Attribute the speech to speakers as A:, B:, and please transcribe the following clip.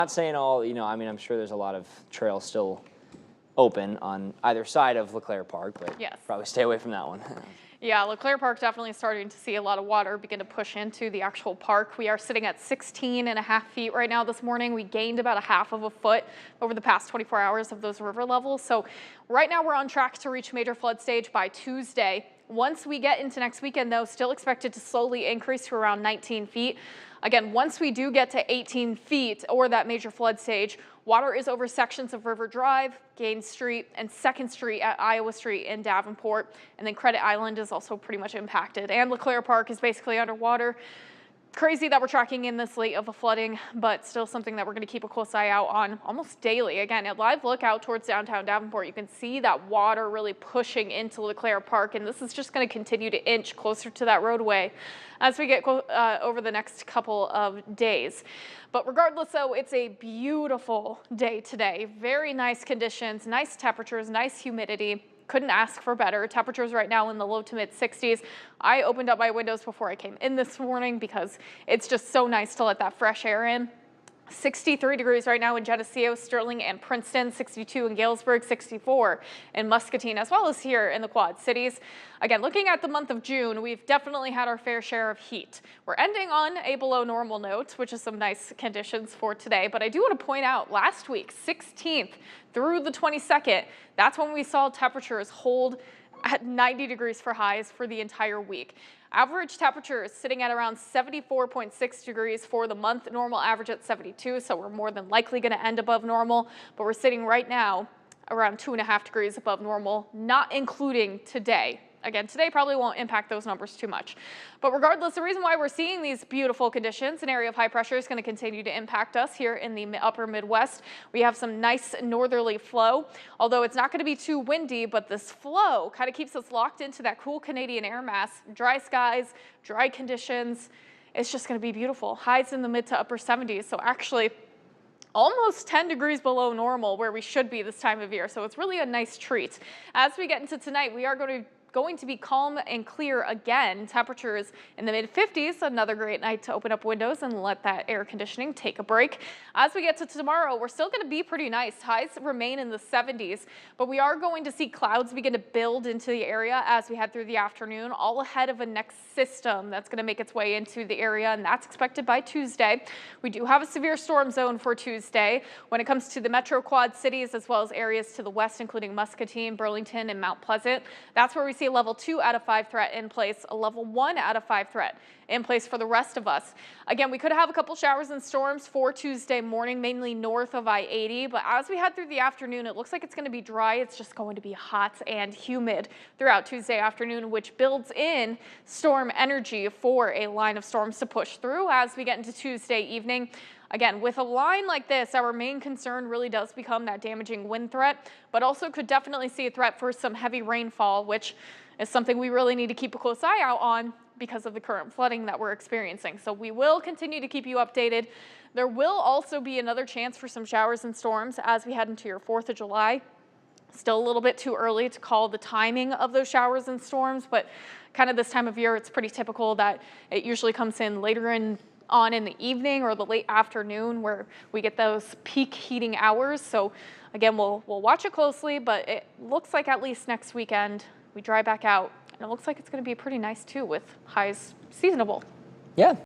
A: Not saying all, I mean, I'm sure there's a lot of trails still open on either side of LeClaire Park, but
B: yes,
A: probably stay away from that one.
B: Yeah, LeClaire Park definitely starting to see a lot of water begin to push into the actual park. We are sitting at 16.5 feet right now this morning. We gained about a half of a foot over the past 24 hours of those river levels. So right now we're on track to reach major flood stage by Tuesday. Once we get into next weekend, though, still expected to slowly increase to around 19 feet. Again, once we do get to 18 feet or that major flood stage, water is over sections of River Drive, Gaines Street, and 2nd Street at Iowa Street in Davenport. And then Credit Island is also pretty much impacted. And LeClaire Park is basically underwater. Crazy that we're tracking in this late of a flooding, but still something that we're going to keep a close eye out on almost daily. Again, a live look out towards downtown Davenport, you can see that water really pushing into LeClaire Park, and this is just going to continue to inch closer to that roadway as we get over the next couple of days. But regardless, though, it's a beautiful day today. Very nice conditions, nice temperatures, nice humidity. Couldn't ask for better. Temperatures right now in the low to mid 60s. I opened up my windows before I came in this morning because it's just so nice to let that fresh air in. 63 degrees right now in Geneseo, Sterling, and Princeton, 62 in Galesburg, 64 in Muscatine, as well as here in the Quad Cities. Again, looking at the month of June, we've definitely had our fair share of heat. We're ending on a below normal note, which is some nice conditions for today. But I do want to point out last week, 16th through the 22nd, that's when we saw temperatures hold at 90 degrees for highs for the entire week. Average temperature is sitting at around 74.6 degrees for the month, normal average at 72, so we're more than likely going to end above normal, but we're sitting right now around 2.5 degrees above normal, not including today. Again, today probably won't impact those numbers too much. But regardless, the reason why we're seeing these beautiful conditions, an area of high pressure is going to continue to impact us here in the upper Midwest. We have some nice northerly flow, although it's not going to be too windy, but this flow kind of keeps us locked into that cool Canadian air mass. Dry skies, dry conditions. It's just going to be beautiful. Highs in the mid to upper 70s. So actually, almost 10 degrees below normal where we should be this time of year. So it's really a nice treat. As we get into tonight, we are going to be calm and clear again. Temperatures in the mid 50s, another great night to open up windows and let that air conditioning take a break. As we get to tomorrow, we're still going to be pretty nice. Highs remain in the 70s, but we are going to see clouds begin to build into the area as we head through the afternoon, all ahead of a next system that's going to make its way into the area, and that's expected by Tuesday. We do have a severe storm zone for Tuesday when it comes to the Metro Quad Cities as well as areas to the west, including Muscatine, Burlington, and Mount Pleasant. That's where we see a level 2 out of 5 threat in place, a level 1 out of 5 threat in place for the rest of us. Again, we could have a couple showers and storms for Tuesday morning, mainly north of I-80, but as we head through the afternoon, it looks like it's going to be dry. It's just going to be hot and humid throughout Tuesday afternoon, which builds in storm energy for a line of storms to push through as we get into Tuesday evening. Again, with a line like this, our main concern really does become that damaging wind threat, but also could definitely see a threat for some heavy rainfall, which is something we really need to keep a close eye out on because of the current flooding that we're experiencing. So we will continue to keep you updated. There will also be another chance for some showers and storms as we head into your 4th of July. Still a little bit too early to call the timing of those showers and storms, but kind of this time of year, it's pretty typical that it usually comes in later on in the evening or the late afternoon where we get those peak heating hours. So again, we'll watch it closely, but it looks like at least next weekend we dry back out, and it looks like it's going to be pretty nice too with highs seasonable.
A: Yeah.